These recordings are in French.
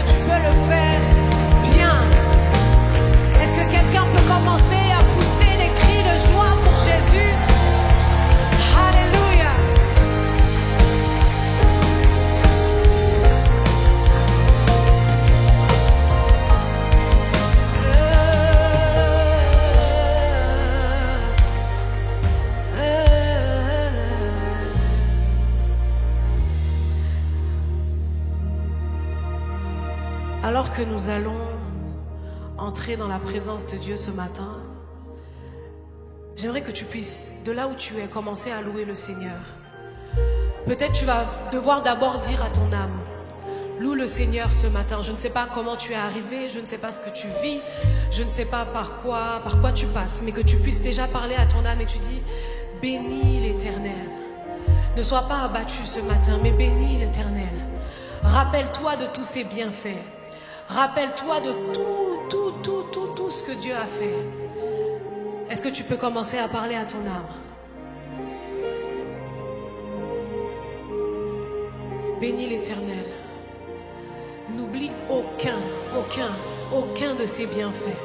que tu peux le faire bien? Est-ce que quelqu'un peut commencer à pousser des cris de joie pour Jésus? Alléluia. Alors que nous allons entrer dans la présence de Dieu ce matin, j'aimerais que tu puisses, de là où tu es, commencer à louer le Seigneur. Peut-être tu vas devoir d'abord dire à ton âme, loue le Seigneur ce matin. Je ne sais pas comment tu es arrivé, je ne sais pas ce que tu vis, je ne sais pas par quoi tu passes, mais que tu puisses déjà parler à ton âme et tu dis, bénis l'Éternel. Ne sois pas abattu ce matin, mais bénis l'Éternel. Rappelle-toi de tous ses bienfaits. Rappelle-toi de tout ce que Dieu a fait. Est-ce que tu peux commencer à parler à ton âme? Bénis l'Éternel. N'oublie aucun de ses bienfaits.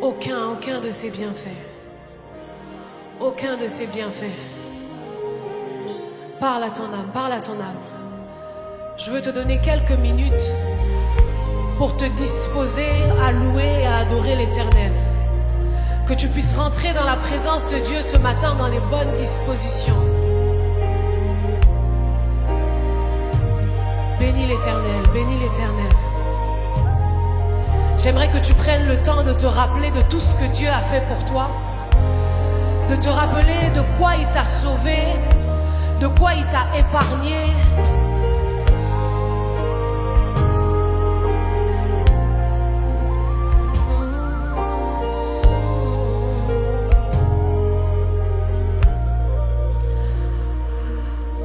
Aucun de ses bienfaits. Aucun de ses bienfaits. Parle à ton âme, parle à ton âme. Je veux te donner quelques minutes pour te disposer à louer et à adorer l'Éternel. Que tu puisses rentrer dans la présence de Dieu ce matin dans les bonnes dispositions. Bénis l'Éternel, bénis l'Éternel. J'aimerais que tu prennes le temps de te rappeler de tout ce que Dieu a fait pour toi. De te rappeler de quoi il t'a sauvé, de quoi il t'a épargné.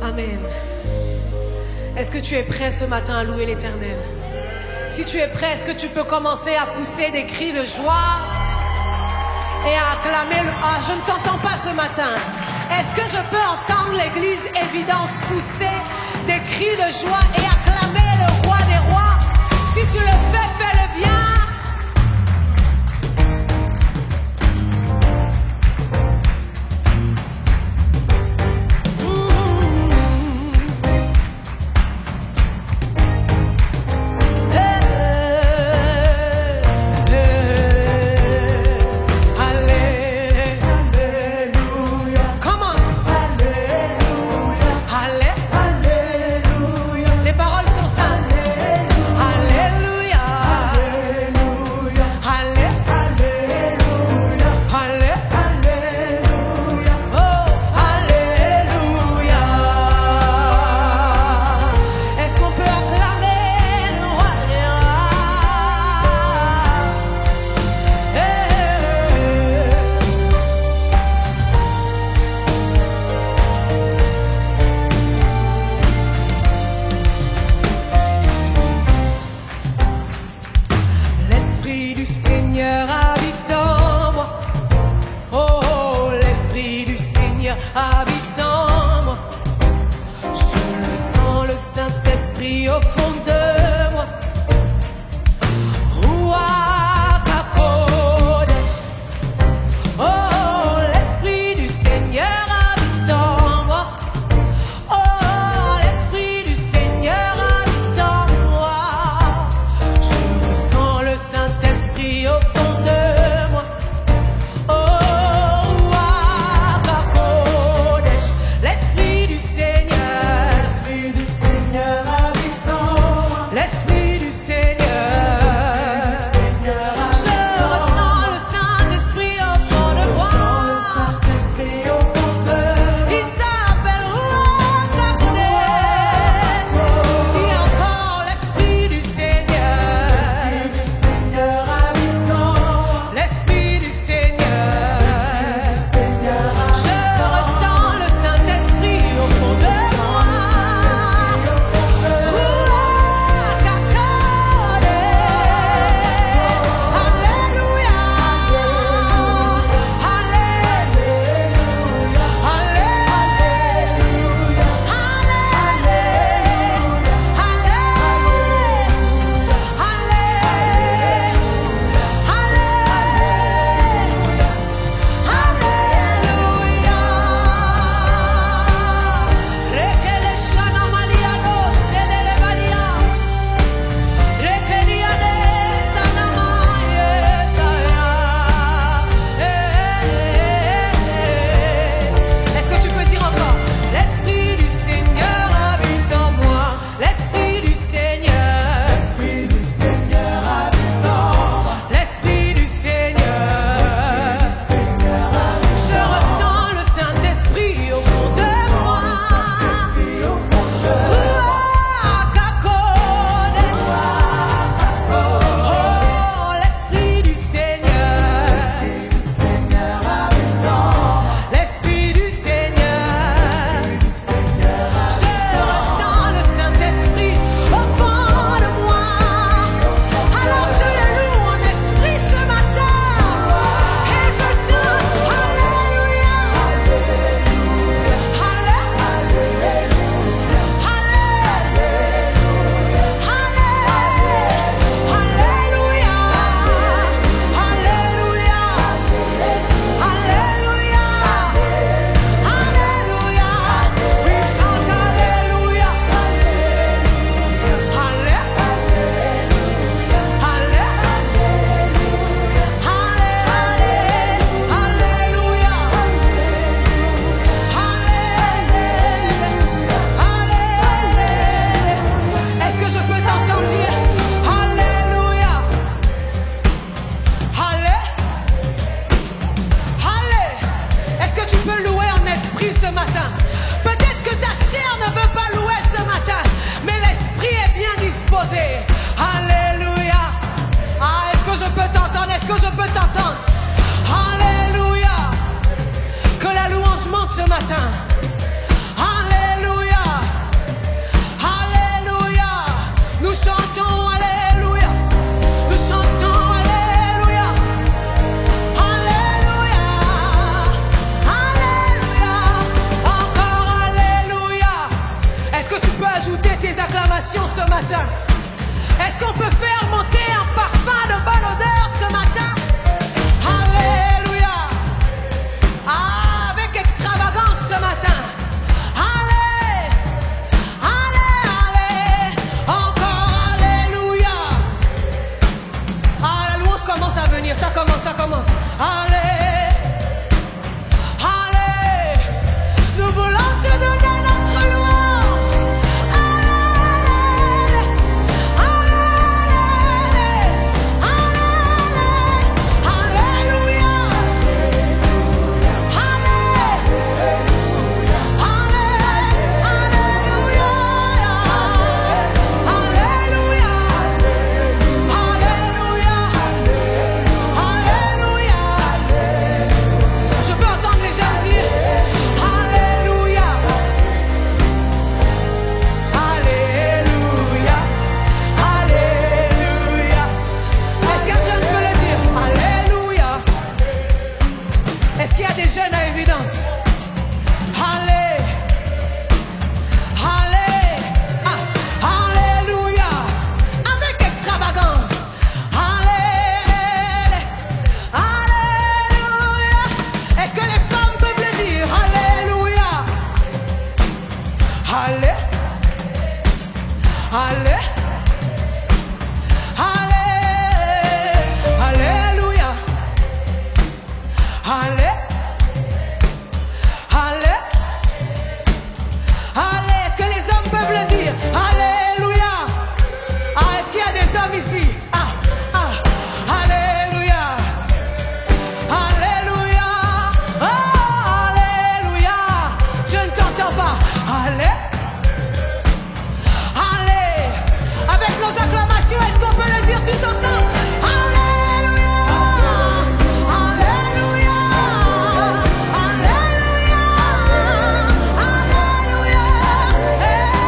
Amen. Est-ce que tu es prêt ce matin à louer l'Éternel? Si tu es prêt, est-ce que tu peux commencer à pousser des cris de joie et à acclamer le... Ah, je ne t'entends pas ce matin. Est-ce que je peux entendre l'église Évidence pousser des cris de joie et acclamer le roi des rois? Si tu le fais, fais-le bien. Alléluia. matin? Est-ce qu'on peut faire monter un parfum de bonne odeur ce matin? Alléluia. Ah, avec extravagance ce matin. Allez, allez, allez. Encore alléluia. Ah, la louange commence à venir. Ça commence, ça commence. Allez, allez. Nous voulons te donner notre louange. Allez, allez, allez, alléluia. Je peux entendre les gens dire Alléluia, Alléluia, Alléluia. Est-ce qu'un jeune peut le dire? Alléluia. Est-ce qu'il y a des jeunes à évidence? Allez, allez, alléluia, avec extravagance. Allez, alléluia. Est-ce que les femmes peuvent le dire? Alléluia. Allez, allez, allez, alléluia. Allez, allez, allez. Est-ce que les hommes peuvent le dire? Alléluia. Ah, est-ce qu'il y a des hommes ici? Alléluia. Alléluia. Alléluia. Je ne t'entends pas. Allez. Allez. Avec nos acclamations, est-ce qu'on peut le dire tous ensemble? Alléluia. Alléluia. Alléluia. Alléluia. Alléluia.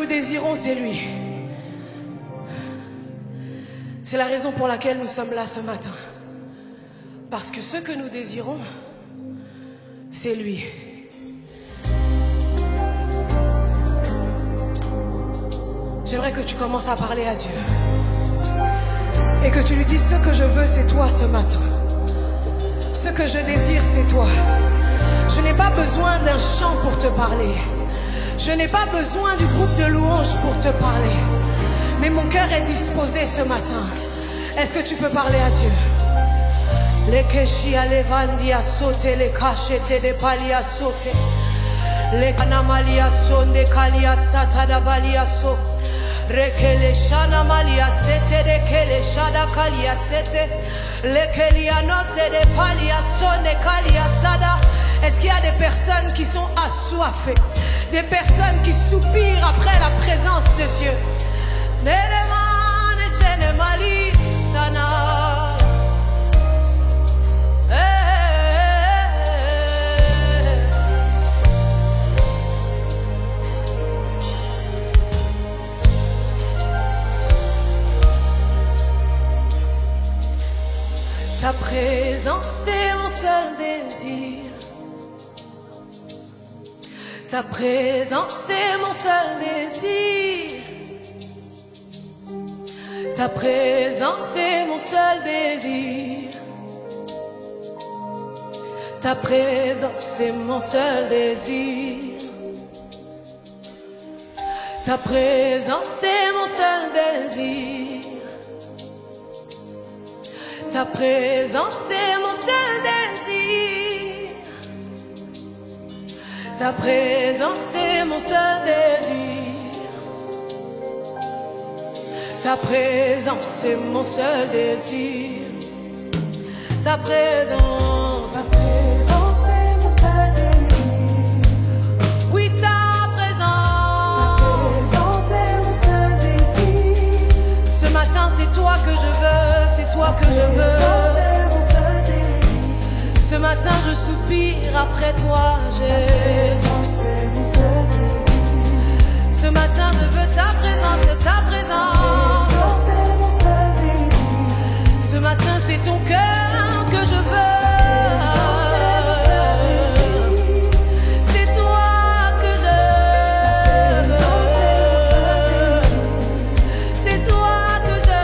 désirons, c'est lui. C'est la raison pour laquelle nous sommes là ce matin. Parce que ce que nous désirons, c'est lui. J'aimerais que tu commences à parler à Dieu. Et que tu lui dises, ce que je veux, c'est toi ce matin. Ce que je désire, c'est toi. Je n'ai pas besoin d'un chant pour te parler. Je n'ai pas besoin du groupe de louanges pour te parler. Mais mon cœur est disposé ce matin. Est-ce que tu peux parler à Dieu? Les keshia levandia sote, les cachete de palia sote, les kanamalia son de kalia satada balia so, rekele shana malia sete de kele shada kalia sete, le kelia no se de palia son de kalia sada. Est-ce qu'il y a des personnes qui sont assoiffées, des personnes qui soupirent après la présence de Dieu? Ta présence c'est mon seul désir. Ta présence c'est mon seul désir. Ta présence c'est mon seul désir. Ta présence c'est mon seul désir. Ta présence c'est mon seul désir. Ta présence c'est mon seul désir. Ta présence c'est mon seul désir. Ta présence c'est mon seul désir. Ta présence. Ta présence c'est mon seul désir. Oui, ta présence. Ta présence c'est mon seul désir. Ce matin c'est toi que je veux, c'est toi que je veux. Ce matin je soupire après toi, Jésus. Ce matin je veux ta présence, ta présence. Ce matin c'est ton cœur que je veux. C'est toi que je veux. C'est toi que je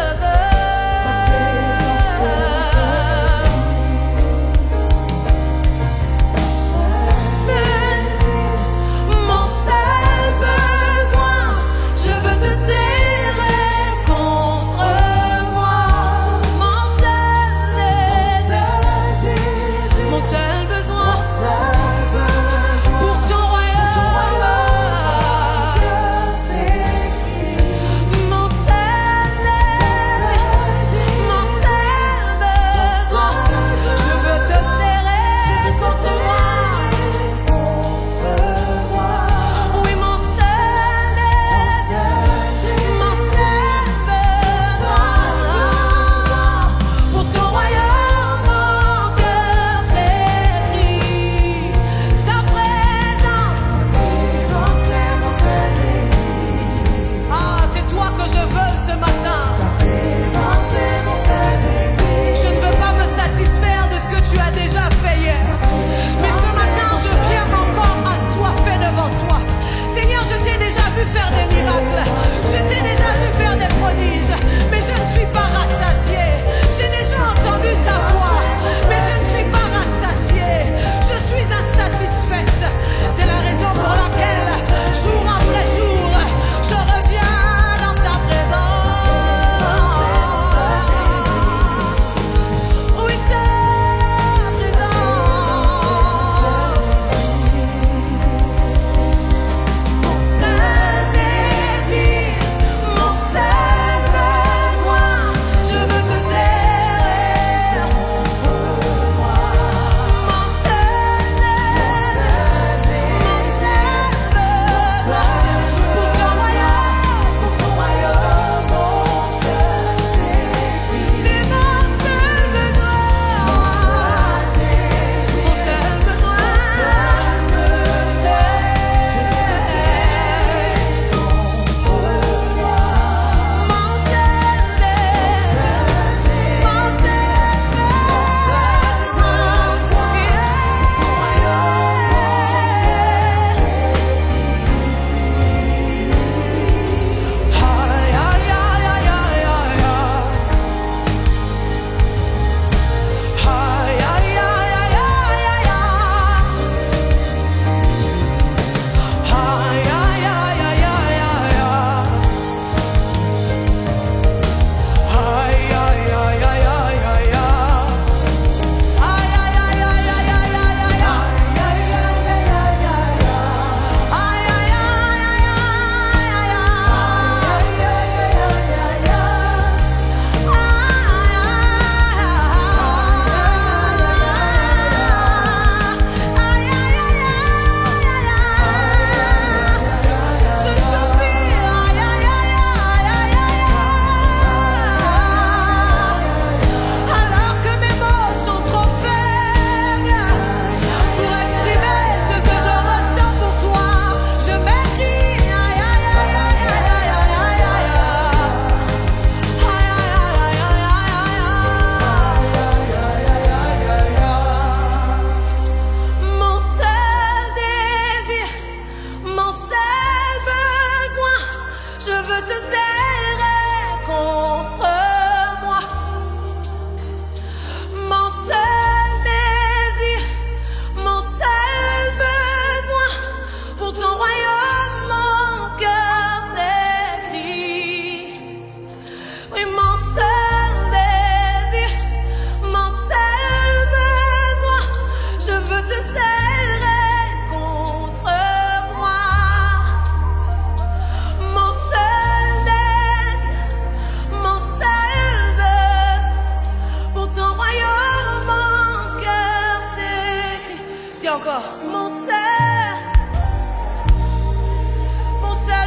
encore. Mon seul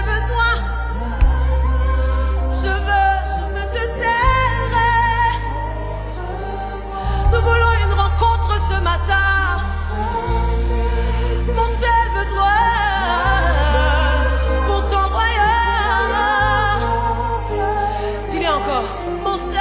besoin. Je veux te serrer. Nous voulons une rencontre ce matin. Mon seul besoin pour ton royaume. Dis-le encore. Mon seul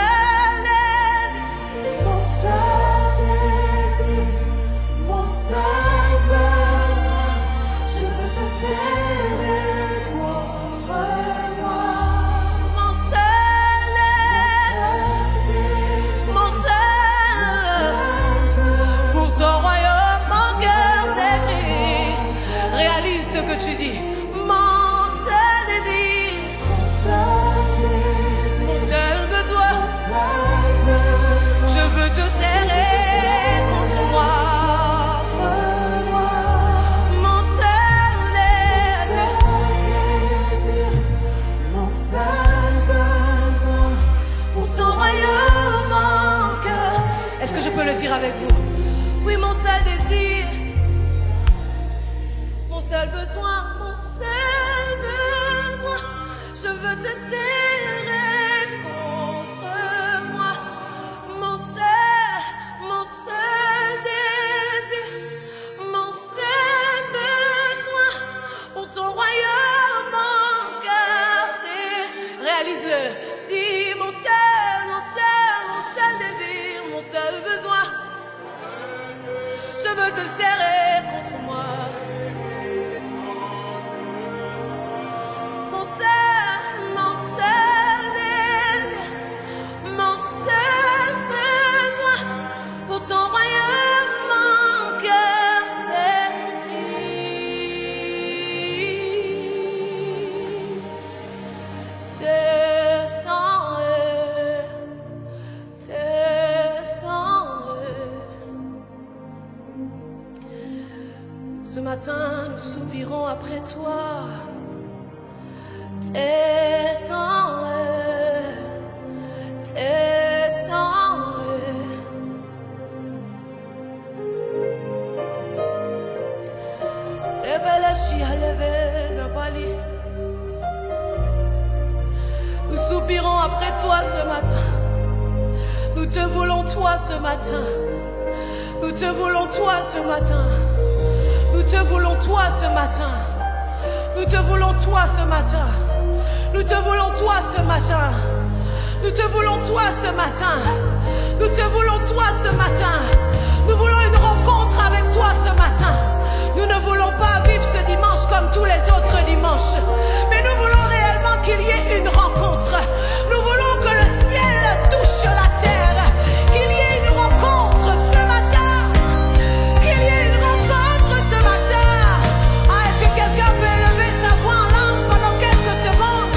que tu dis, mon seul désir, mon seul besoin, je veux te serrer contre moi. Mon seul désir, mon seul besoin, pour ton royaume mon cœur. Est-ce que je peux le dire avec vous? Oui, mon seul désir. Mon seul besoin, je veux te serrer contre moi. Mon seul désir, mon seul besoin pour ton royaume, mon cœur, c'est réalise-le. Dis mon seul désir, mon seul besoin. Je veux te serrer contre moi. Ton royaume, mon cœur s'écrie. Descends. Ce matin, nous soupirons après toi. Descends. Nous soupirons après toi ce matin. Nous te voulons toi ce matin. Nous te voulons toi ce matin. Nous te voulons toi ce matin. Nous te voulons toi ce matin. Nous te voulons toi ce matin. Nous te voulons toi ce matin. Nous te voulons toi ce matin. Nous voulons une rencontre avec toi ce matin. Nous ne voulons pas vivre ce dimanche comme tous les autres dimanches. Mais nous voulons réellement qu'il y ait une rencontre. Nous voulons que le ciel touche la terre. Qu'il y ait une rencontre ce matin. Qu'il y ait une rencontre ce matin. Ah, est-ce que quelqu'un peut élever sa voix en langue pendant quelques secondes?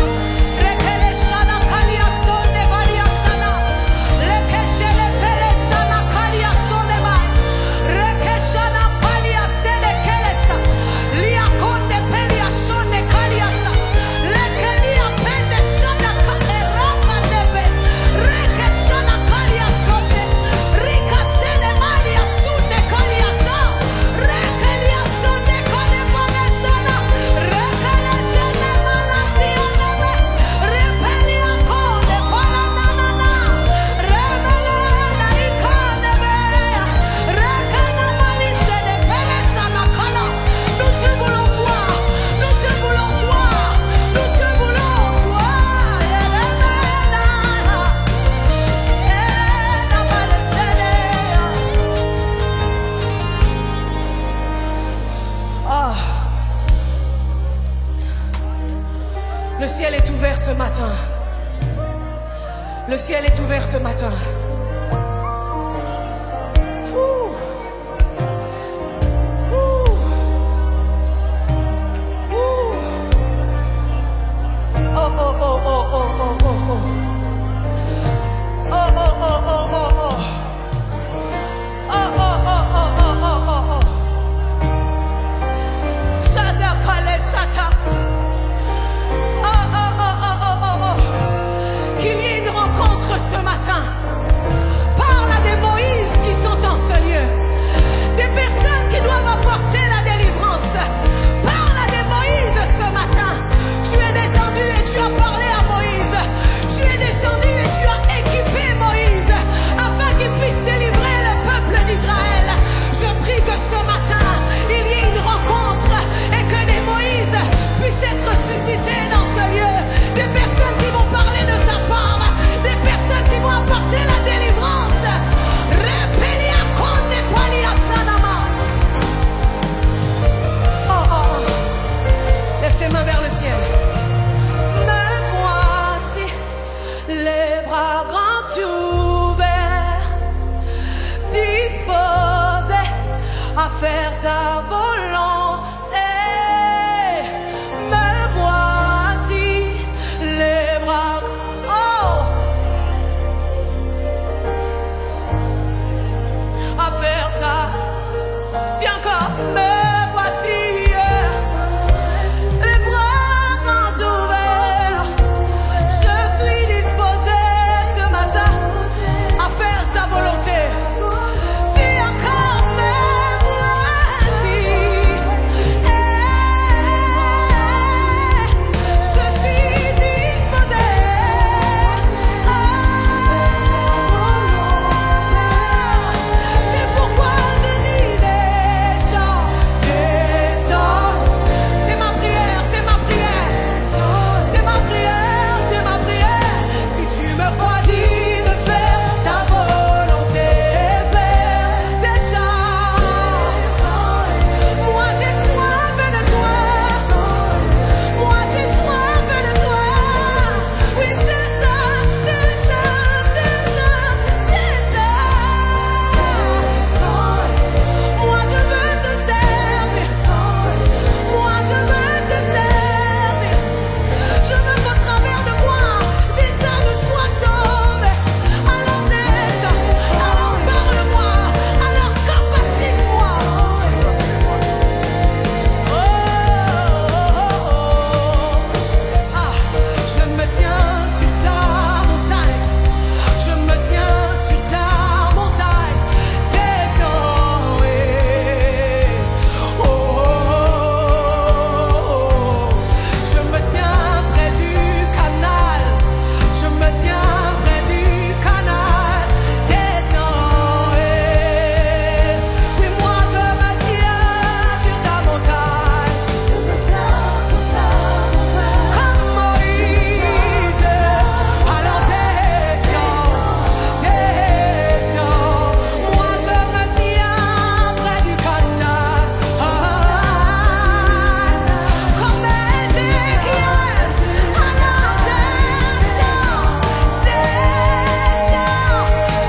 Le ciel est ouvert ce matin. Le ciel est ouvert ce matin. Qu'il y ait une rencontre ce matin. à faire ta volonté. Me voici les bras. Oh, à faire ta. Dis encore, me voici. Les bras grands ouverts. Je suis disposé ce matin à faire ta volonté. Dis encore, me voici. Je suis disposé. C'est pourquoi je dis descends, descends. C'est ma prière, c'est ma prière. C'est ma prière, c'est ma prière. Si tu me choisis de faire ta volonté, Père, descends. Moi j'ai soif de toi. Moi j'ai soif de toi. Oui, descends, descends, descends, descends. Moi je veux te servir. Moi je veux te servir. Je veux qu'au travers de moi, des âmes soient sauvées. Alors descends, alors parle-moi, alors capacite-moi. Oh, oh, oh, oh. Ah, je me tiens sur ta montagne. Je me tiens sur ta montagne. Descends, oh, oh, oh. Je me tiens près du canal. Je me tiens près du canal. Descends, oui, moi je me tiens sur ta montagne. Je me tiens sur ta montagne. Comme Moïse. Alors descends, descends. Moi je me tiens près du canal. Comme Ézéchiel. Alors descends, descends.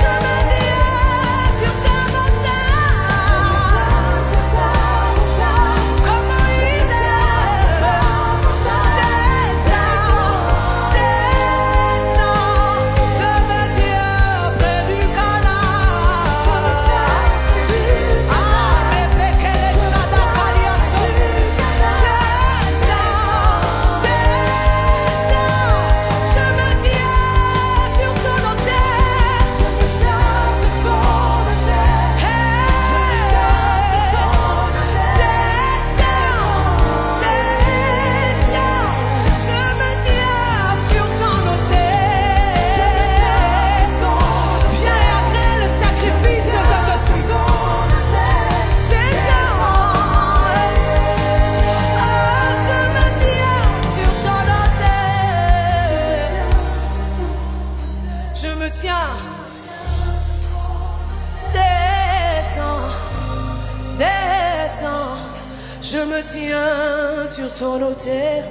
Je me tiens sur ta montagne. Comme Moïse. Descends, descends. Je me tiens près du canal. Ah, bébé, quel est Shaddai Kaliaso. Descends, descends. Je me tiens sur ton autel. Je me tiens sur ton autel. Descends, descends. Je me tiens sur ton autel. Viens après le sacrifice que je suis. Descends. Oh, je me tiens sur ton autel. Je me tiens. Descends, descends. Je me tiens sur ton autel.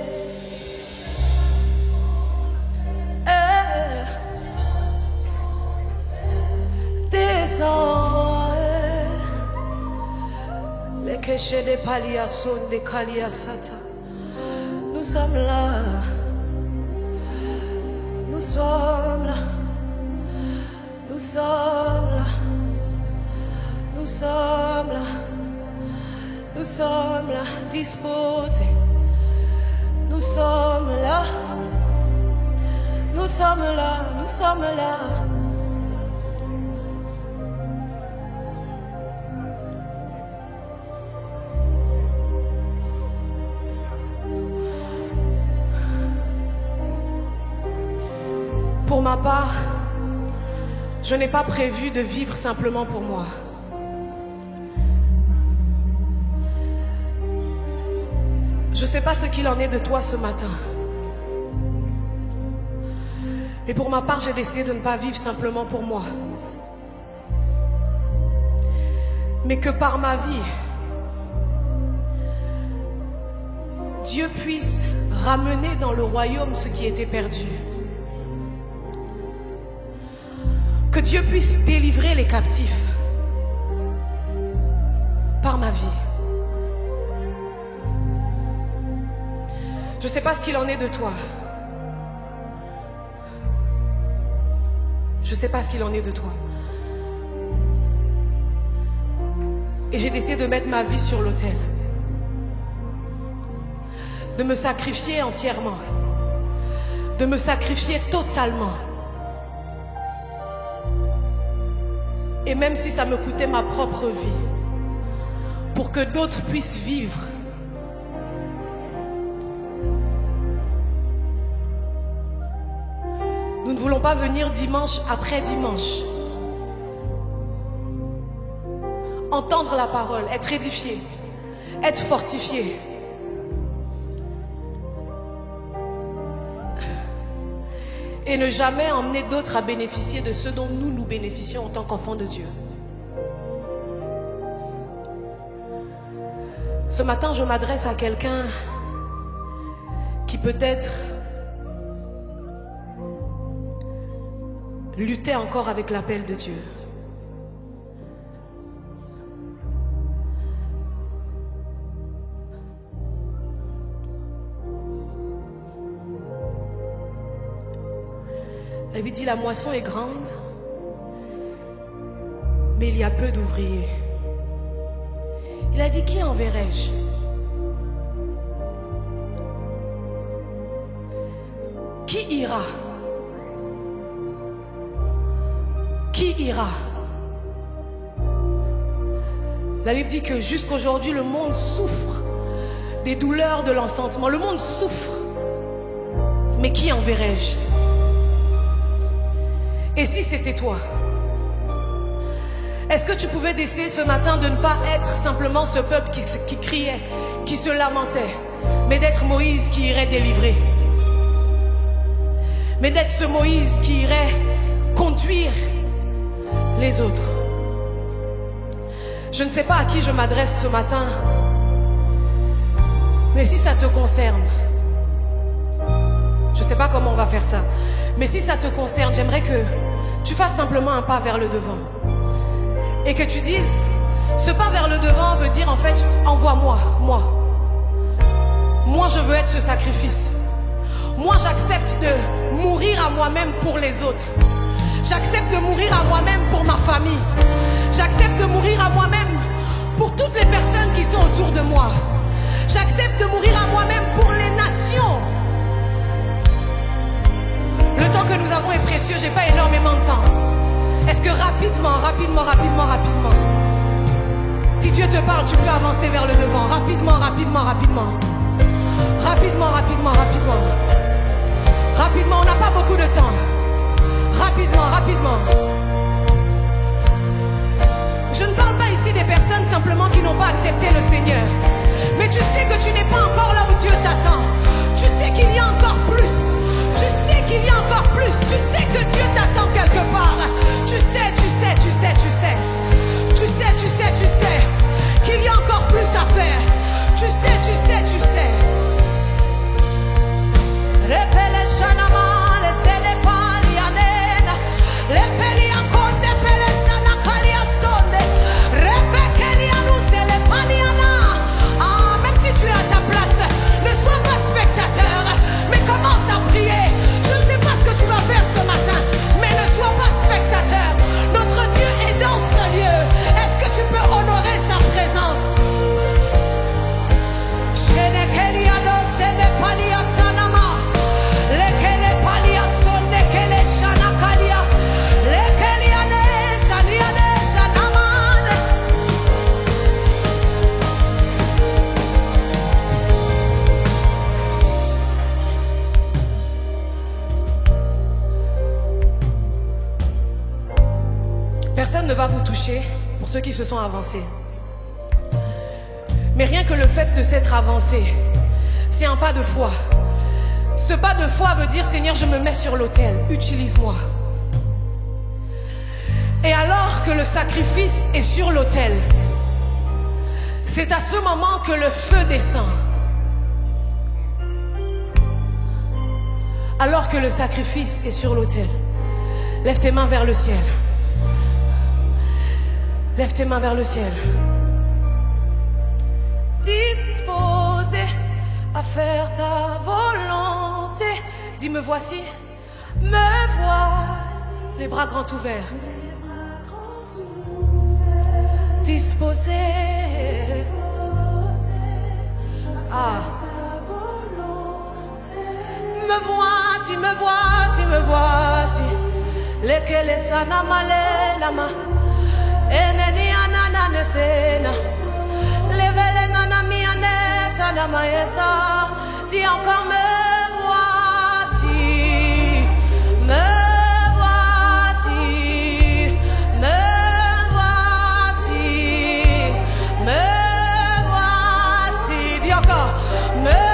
Descends. Les cachets des paliasson, des kaliasata. Nous sommes là. Nous sommes là. Nous sommes là. Nous sommes là. Nous sommes là, disposés. Nous sommes là. Nous sommes là. Nous sommes là. Pour ma part, je n'ai pas prévu de vivre simplement pour moi. Je ne sais pas ce qu'il en est de toi ce matin. Mais pour ma part, j'ai décidé de ne pas vivre simplement pour moi. Mais que par ma vie, Dieu puisse ramener dans le royaume ce qui était perdu. Que Dieu puisse délivrer les captifs par ma vie. Je ne sais pas ce qu'il en est de toi. Je ne sais pas ce qu'il en est de toi. Et j'ai décidé de mettre ma vie sur l'autel. De me sacrifier entièrement. De me sacrifier totalement. Et même si ça me coûtait ma propre vie, pour que d'autres puissent vivre. Nous ne voulons pas venir dimanche après dimanche. Entendre la parole, être édifié, être fortifié. Et ne jamais emmener d'autres à bénéficier de ce dont nous bénéficions en tant qu'enfants de Dieu. Ce matin, je m'adresse à quelqu'un qui peut-être luttait encore avec l'appel de Dieu. La Bible dit, la moisson est grande, mais il y a peu d'ouvriers. Il a dit, qui enverrai-je? Qui ira? Qui ira? La Bible dit que jusqu'aujourd'hui, le monde souffre des douleurs de l'enfantement. Le monde souffre. Mais qui enverrai-je? Et si c'était toi? Est-ce que tu pouvais décider ce matin de ne pas être simplement ce peuple qui criait, qui se lamentait, mais d'être Moïse qui irait délivrer? Mais d'être ce Moïse qui irait conduire les autres? Je ne sais pas à qui je m'adresse ce matin, mais si ça te concerne, je ne sais pas comment on va faire ça, mais si ça te concerne, j'aimerais que tu fasses simplement un pas vers le devant. Et que tu dises, ce pas vers le devant veut dire en fait, envoie-moi, moi. Moi je veux être ce sacrifice. Moi j'accepte de mourir à moi-même pour les autres. J'accepte de mourir à moi-même pour ma famille. J'accepte de mourir à moi-même pour toutes les personnes qui sont autour de moi. J'accepte de mourir à moi-même pour les nations. Le temps que nous avons est précieux, j'ai pas énormément de temps. Est-ce que rapidement, si Dieu te parle, tu peux avancer vers le devant. Rapidement. Rapidement, on n'a pas beaucoup de temps. Rapidement. Je ne parle pas ici des personnes simplement qui n'ont pas accepté le Seigneur. Mais tu sais que tu n'es pas encore là où Dieu t'attend. Tu sais qu'il y a encore plus. Tu sais qu'il y a encore plus. Tu sais que Dieu t'attend quelque part. Tu sais qu'il y a encore plus à faire. Tu sais. Repele shanama, le sede palianena, le peliakonde pele sana kaliasonde, repekelianus et le paliana. Ah, même si tu es à ta place, ne sois pas spectateur, mais commence à prier. Je ne sais pas ce que tu vas faire ce matin, mais ne sois pas spectateur. Notre Dieu est dans ce lieu. Est-ce que tu peux honorer sa présence? Personne ne va vous toucher pour ceux qui se sont avancés. Mais rien que le fait de s'être avancé, c'est un pas de foi. Ce pas de foi veut dire, Seigneur, je me mets sur l'autel, utilise-moi. Et alors que le sacrifice est sur l'autel, c'est à ce moment que le feu descend. Alors que le sacrifice est sur l'autel, lève tes mains vers le ciel. Lève tes mains vers le ciel. disposé à faire ta volonté. Dis, me voici, me vois, les bras grands ouverts. Disposé. Ah. Me voici, me voici, me voici. Lekele sana male lama. Eneni anana netena. Levele nana miane sana maesa. Dis encore me voici. Me voici. Me voici. Me voici. Dis encore. Me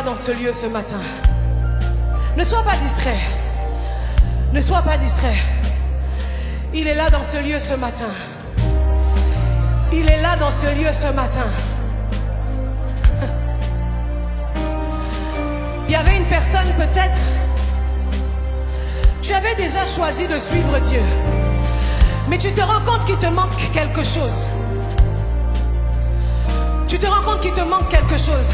Dans ce lieu ce matin. Ne sois pas distrait. Ne sois pas distrait. Il est là dans ce lieu ce matin. Il est là dans ce lieu ce matin. Il y avait une personne peut-être, tu avais déjà choisi de suivre Dieu, mais tu te rends compte qu'il te manque quelque chose. Tu te rends compte qu'il te manque quelque chose.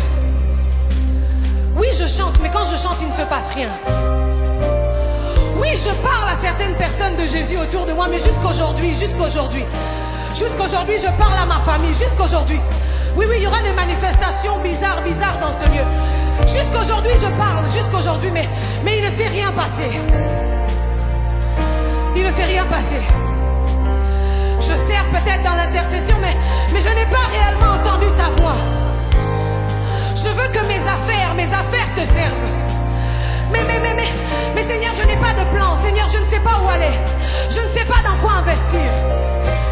Oui, je chante, mais quand je chante, il ne se passe rien. Oui, je parle à certaines personnes de Jésus autour de moi, mais jusqu'aujourd'hui, je parle à ma famille, jusqu'aujourd'hui. Oui, il y aura des manifestations bizarres dans ce lieu. Jusqu'aujourd'hui, je parle, mais il ne s'est rien passé. Il ne s'est rien passé. Je sers peut-être dans l'intercession, mais je n'ai pas réellement entendu ta voix. Je veux que mes affaires te servent. Mais Seigneur, je n'ai pas de plan. Seigneur, je ne sais pas où aller. Je ne sais pas dans quoi investir.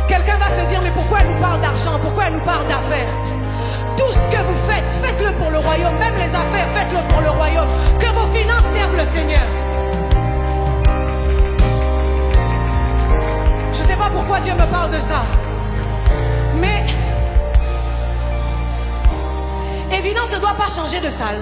Quelqu'un va se dire, mais pourquoi elle nous parle d'argent? Pourquoi elle nous parle d'affaires? Tout ce que vous faites, faites-le pour le royaume. Même les affaires, faites-le pour le royaume. Que vos finances servent le Seigneur. Je ne sais pas pourquoi Dieu me parle de ça. Mais Évidence ne doit pas changer de salle.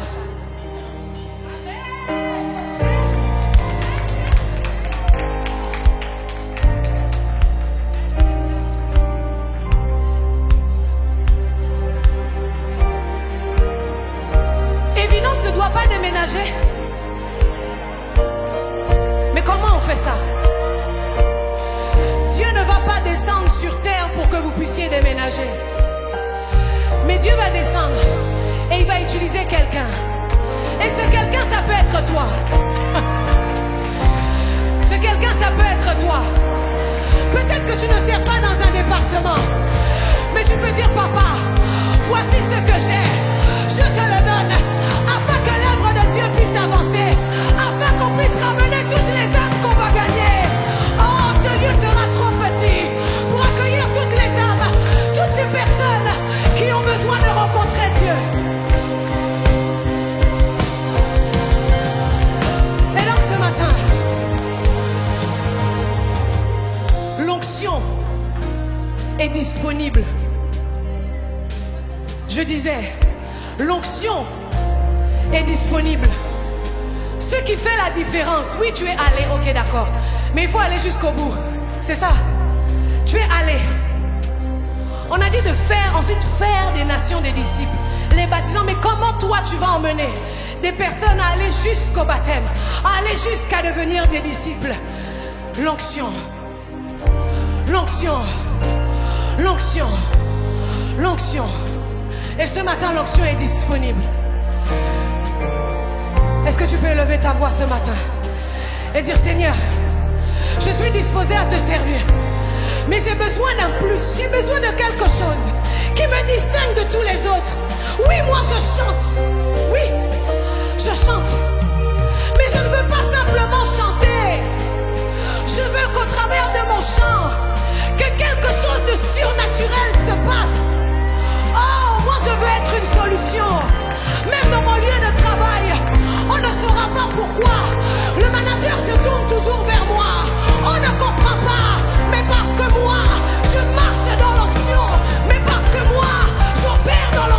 Évidence ne doit pas déménager. Mais comment on fait ça? Dieu ne va pas descendre sur terre pour que vous puissiez déménager. Mais Dieu va descendre et il va utiliser quelqu'un. Et ce quelqu'un, ça peut être toi. Ce quelqu'un, ça peut être toi. Peut-être que tu ne sers pas dans un département, mais tu peux dire, papa, voici ce que j'ai. Je te le donne afin que l'œuvre de Dieu puisse avancer, afin qu'on puisse ramener toutes les âmes qu'on va gagner. Oh, ce lieu sera trop petit pour accueillir toutes les âmes, toutes ces personnes qui ont besoin de rencontrer Dieu. Et donc ce matin, l'onction est disponible. Je disais, l'onction est disponible. Ce qui fait la différence, oui, tu es allé, ok, d'accord, mais il faut aller jusqu'au bout. C'est ça. Tu es allé. On a dit de faire, ensuite faire des nations des disciples, les baptisants. Mais comment toi tu vas emmener des personnes à aller jusqu'au baptême, à aller jusqu'à devenir des disciples? L'onction. L'onction. L'onction. L'onction. Et ce matin, l'onction est disponible. Est-ce que tu peux lever ta voix ce matin et dire, Seigneur, je suis disposé à te servir, mais j'ai besoin d'un plus, j'ai besoin de quelque chose qui me distingue de tous les autres. Oui, moi je chante, oui, je chante, mais je ne veux pas simplement chanter. Je veux qu'au travers de mon chant, que quelque chose de surnaturel se passe. Oh, moi je veux être une solution. Même dans mon lieu de travail, on ne saura pas pourquoi le manager se tourne toujours vers moi. On ne comprend pas, mais parce que moi, je marche dans l'onction. Mais parce que moi, j'opère dans l'onction.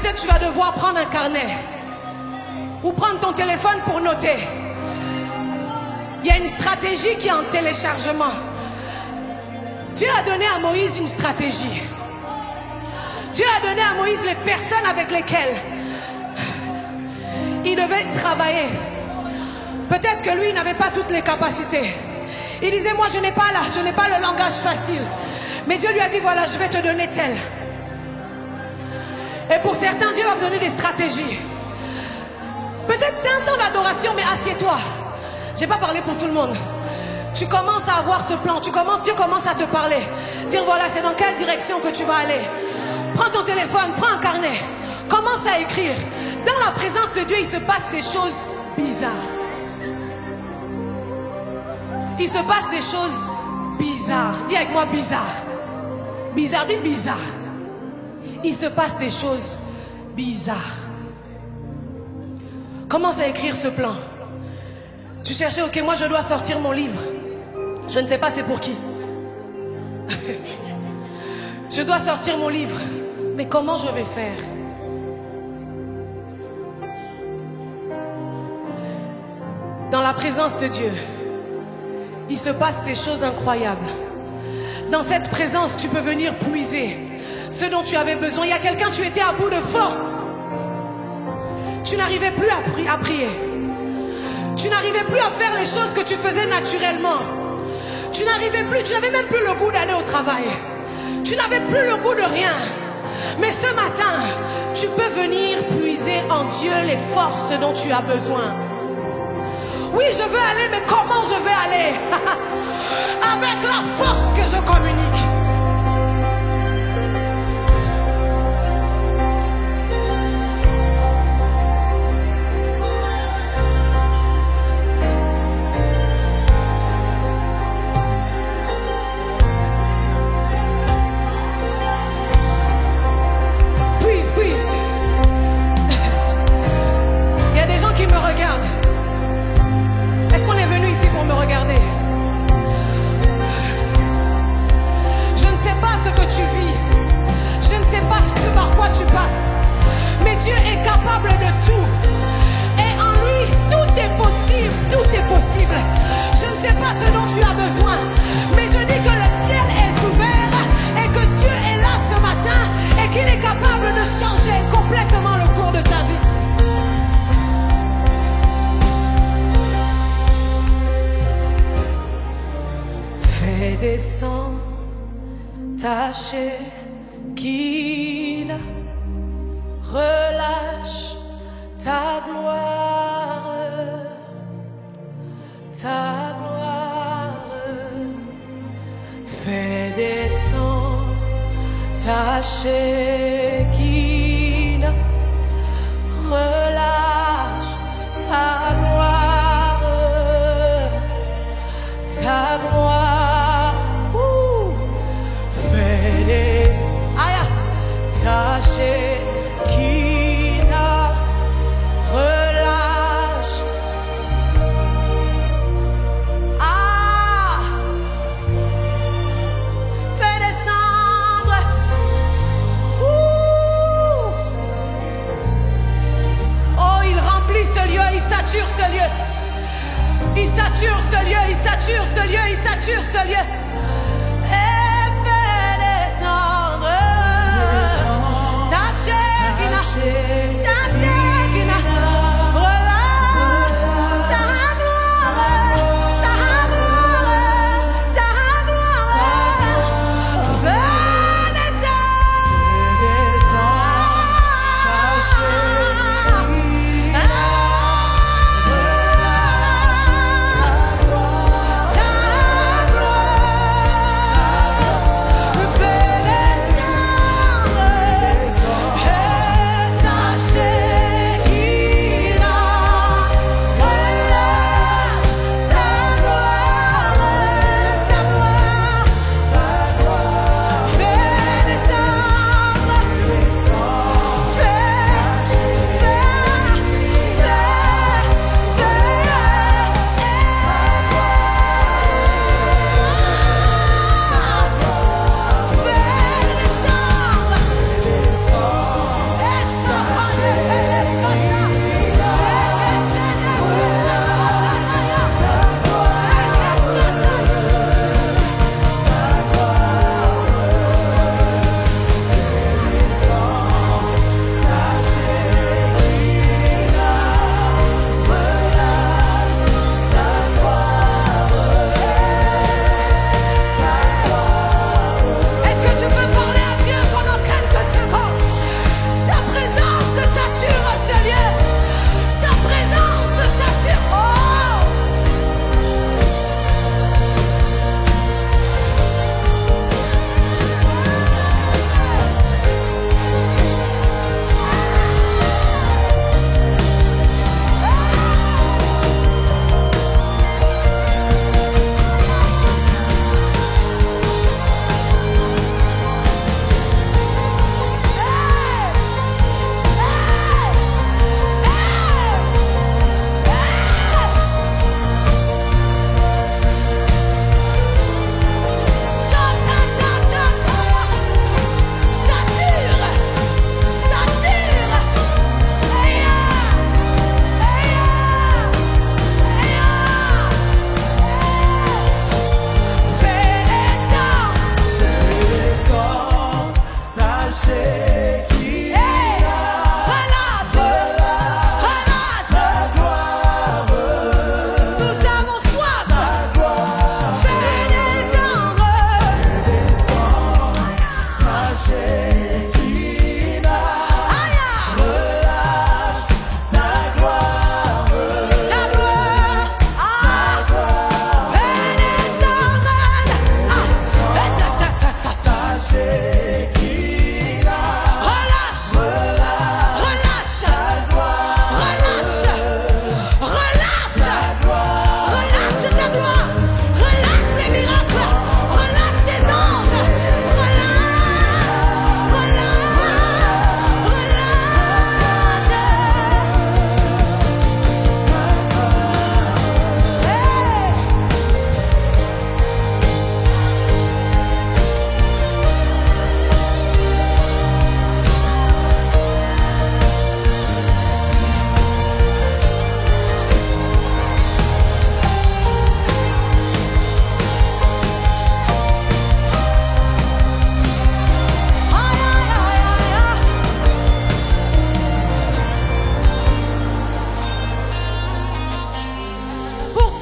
peut-être tu vas devoir prendre un carnet ou prendre ton téléphone pour noter. Il y a une stratégie qui est en téléchargement. Dieu a donné à Moïse une stratégie. Dieu a donné à Moïse les personnes avec lesquelles il devait travailler. Peut-être que lui, il n'avait pas toutes les capacités. Il disait, moi je n'ai pas le langage facile. Mais Dieu lui a dit, voilà, je vais te donner tel. Et pour certains, Dieu va vous donner des stratégies. Peut-être c'est un temps d'adoration, mais assieds-toi. Je n'ai pas parlé pour tout le monde. Tu commences à avoir ce plan, Dieu commence à te parler. Dire, voilà, c'est dans quelle direction que tu vas aller. Prends ton téléphone, prends un carnet. Commence à écrire. Dans la présence de Dieu, il se passe des choses bizarres. Il se passe des choses bizarres. Dis avec moi bizarre. Bizarre, dis bizarre. Il se passe des choses bizarres. Commence à écrire ce plan. Tu cherchais, ok, moi je dois sortir mon livre. Je ne sais pas c'est pour qui. Je dois sortir mon livre. Mais comment je vais faire? Dans la présence de Dieu, il se passe des choses incroyables. Dans cette présence, tu peux venir puiser ce dont tu avais besoin. Il y a quelqu'un, tu étais à bout de force. Tu n'arrivais plus à prier. Tu n'arrivais plus à faire les choses que tu faisais naturellement. Tu n'avais même plus le goût d'aller au travail. Tu n'avais plus le goût de rien. Mais ce matin, tu peux venir puiser en Dieu les forces dont tu as besoin. Oui, je veux aller, mais comment je vais aller? Avec la force que je communique. Dieu est capable de tout. Et en lui, tout est possible. Tout est possible. Je ne sais pas ce dont tu as besoin, mais je dis que le ciel est ouvert et que Dieu est là ce matin et qu'il est capable de changer complètement le cours de ta vie. Fais descendre ta Shekinah. Relâche ta gloire, fais descendre ta Shekinah, relâche ta gloire, fais des ta Shekinah. Il sature ce lieu, il sature ce lieu, il sature ce lieu. Et fais descendre ta Shekinah, ta Shekinah. Relâche ta gloire, ta gloire, ta gloire. Fais descendre ta Shekinah.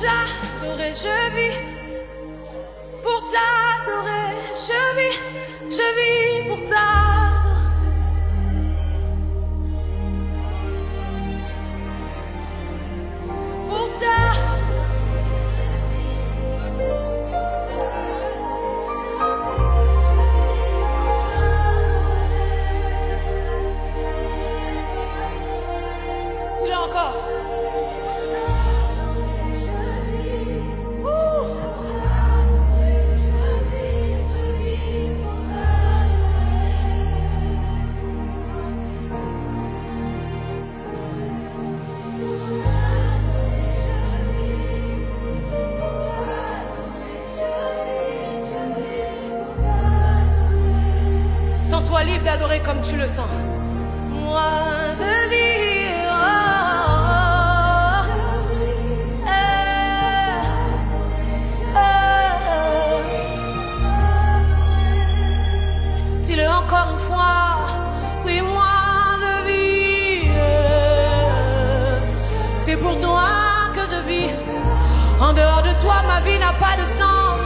t'adorer, je vis. Pour t'adorer, je vis pour t'adorer. Pour t'adorer. Dis-le encore. Sens-toi libre d'adorer comme tu le sens. Moi, je vis. Dis-le encore une fois. Oui, moi, je vis. C'est pour toi que je vis. En dehors de toi, ma vie n'a pas de sens.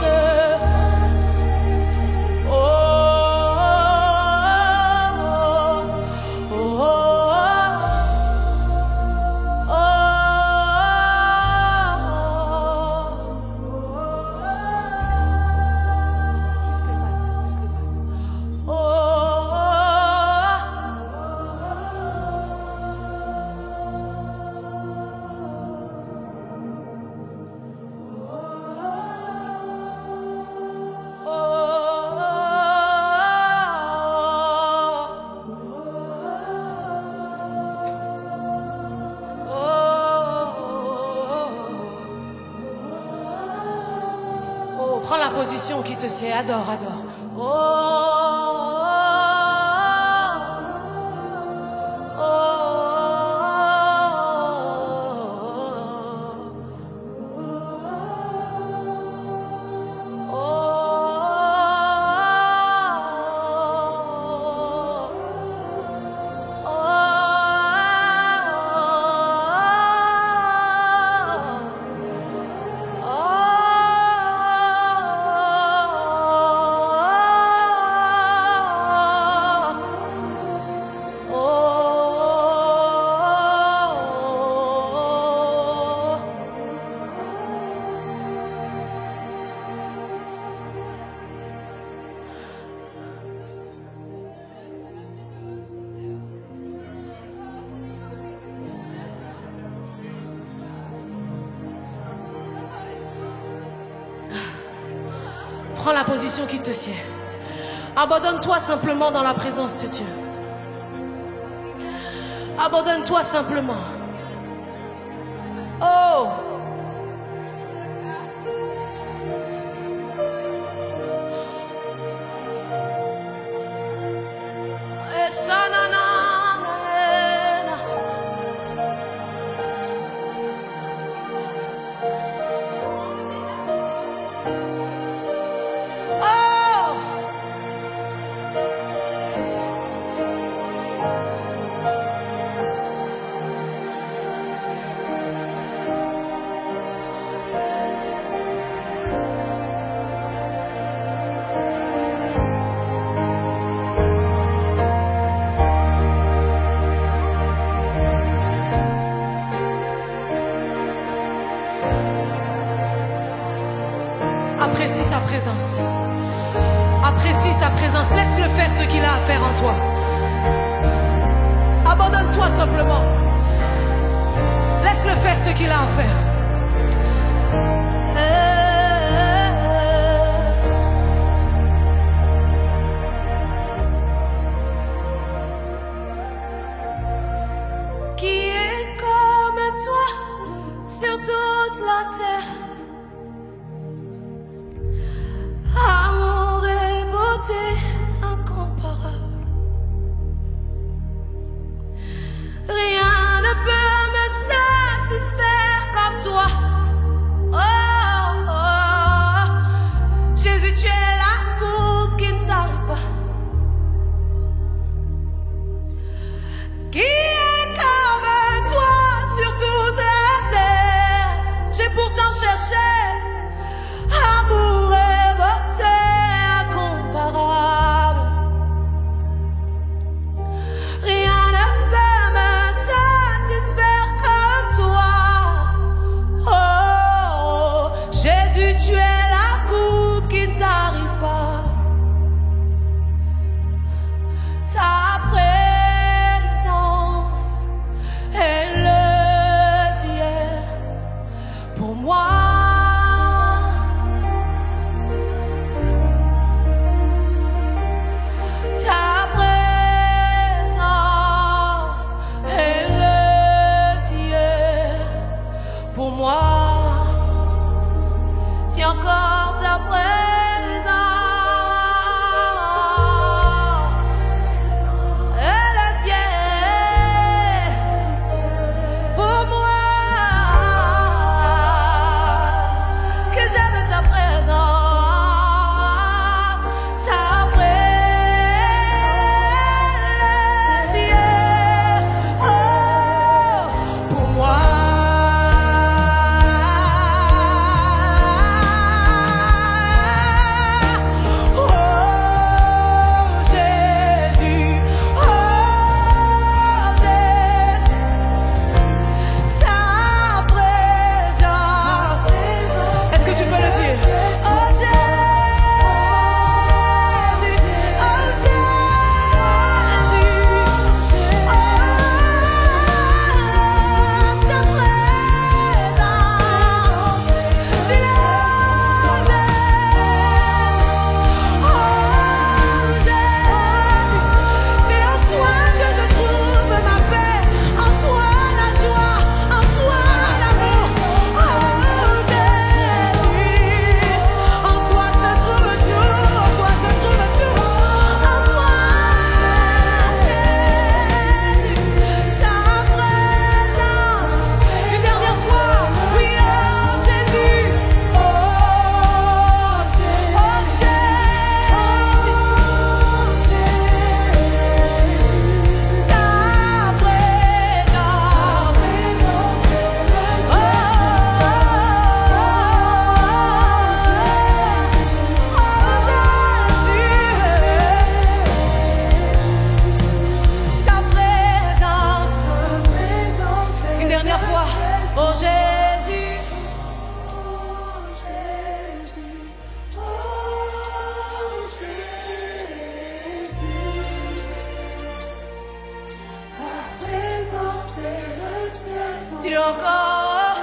Prends la position qui te sied, adore, adore. Oh, oh, oh, Prends la position qui te sied. Abandonne-toi simplement dans la présence de Dieu. Abandonne-toi simplement. Oh! Apprécie sa présence. Apprécie sa présence. Laisse-le faire ce qu'il a à faire en toi. Abandonne-toi simplement. Laisse-le faire ce qu'il a à faire. Qui est comme toi sur toute la terre? Amour et beauté incomparable. Rien ne peut me satisfaire comme toi. Oh, oh. Jésus, tu es la coupe qui ne t'arrête pas. Qui est comme toi sur toute la terre? J'ai pour longtemps cherché amour et beauté incomparable. Rien ne peut me satisfaire comme toi. Oh, Jésus, tu es la coupe qui ne tarit pas. Ta présence est le ciel pour moi. Ta présence est le ciel pour moi. Tiens encore ta présence est le ciel pour moi. Que j'aime ta présence, ta présence, oh, pour moi. Oh Jésus, dis-le encore.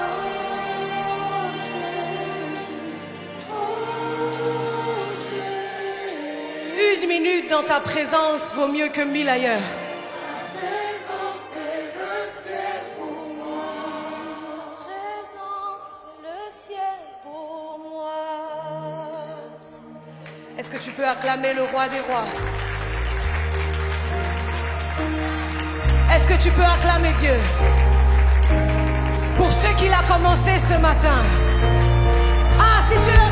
Une minute dans ta présence vaut mieux que 1000 ailleurs. Est-ce que tu peux acclamer le roi des rois? Est-ce que tu peux acclamer Dieu pour ce qu'il a commencé ce matin? Ah, si tu le